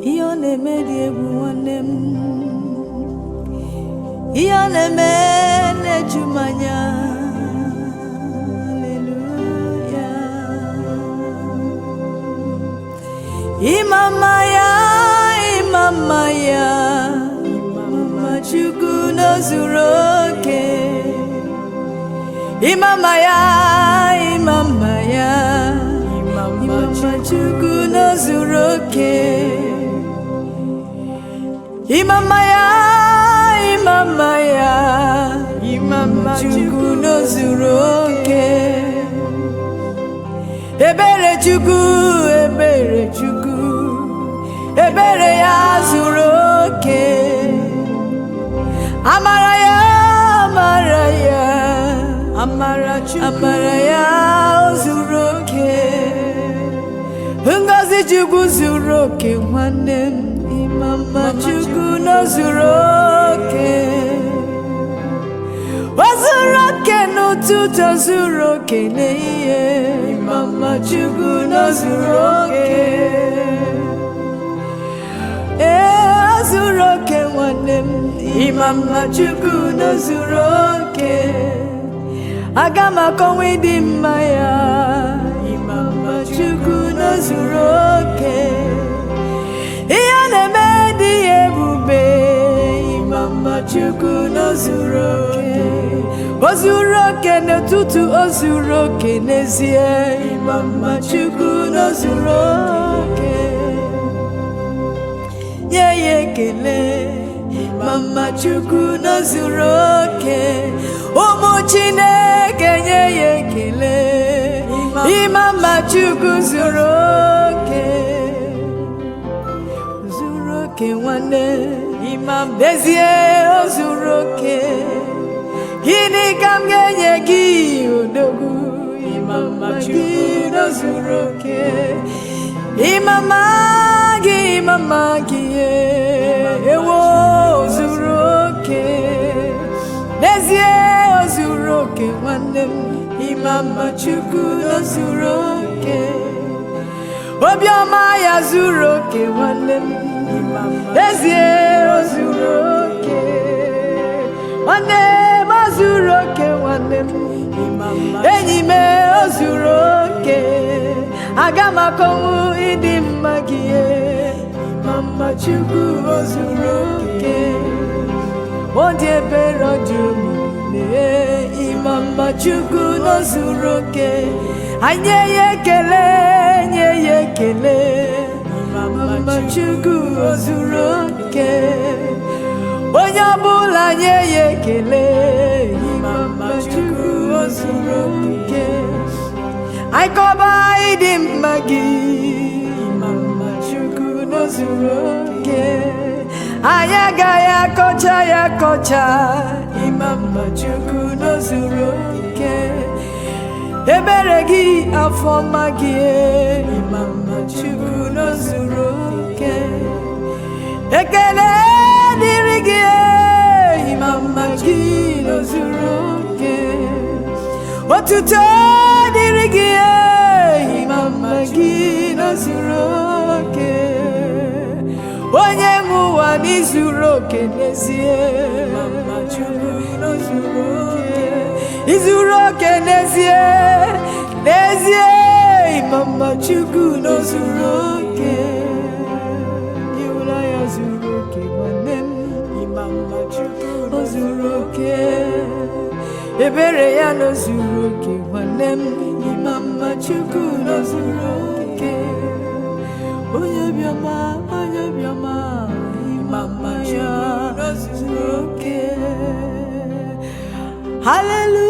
Ione medie buonem Ione mene jumanya Hallelujah Imamaya Imama Chukwu no zuroke Imamaya Imama Chukwu no zuroke Imamaya Imama Chukwu no zuroke Ebere Chukwu Ebere ya zuroke Amara ya zuroke Ngozi Chukwu zuroke nwanne Imama Chukwu no zuroke Ozuroke n'ụtụtụ zuroke n'ihe Imama Chukwu no zuroke Ozuroke nwanne Imama Chukwu no zuroke Aga m akọwa ịdị mma ya Imama Chukwu no zuroke Ihe na-eme dị ebube Imama Chukwu no zuroke O zuroke n'ụtụtụ o zuroke n'ezie Imama Chukwu no zuroke Nye ya ekele Imama Chukwu no zuroke Ụmụ Chineke nye ya ekele Imama Chukwu zuroke nwanne n'ezie o zuroke Gịnị ka m ga-enye gị odogwu Imama Chukwu no zuroke Imama gị ewo zuroke n'ezie o zuroke nwanne m Imama Chukwu no zuroke Obiọma ya zuroke nwanne m n'ezie o zuroke nwanne m o zuroke nwanne m enyi m o zuroke aga m akọnwụ ịdị mma gị Imama Chukwu o zuroke ọ dị ebere ọ dị omimi Imama Chukwu no zuroke anyị nye ya ekele Imama Chukwu o zuroke onye ọbụla nye ya ekele Imama Chukwu o zuroke anyị kọba ịdị mma gị Imama Chukwu no zuroke anyị agaghị akọcha ya akọcha Imama Chukwu no zuroke ebere gị afọma gị Imama Chukwu no zuroke ekele dịrị gị Imama gị no zuroke otuto dịrị gị Imama gị no zuroke onye nwe ụwa n'izuroke n'ezie Imama Chukwu no zuroke izuroke n'ezie Imama Chukwu no zuroke iwula ya zuroke nwanne m Imama Chukwu no zuroke ebere ya no zuroke nwanne m Imama Chukwu no zuroke onye obiọma Imama ya no zuroke Hallelujah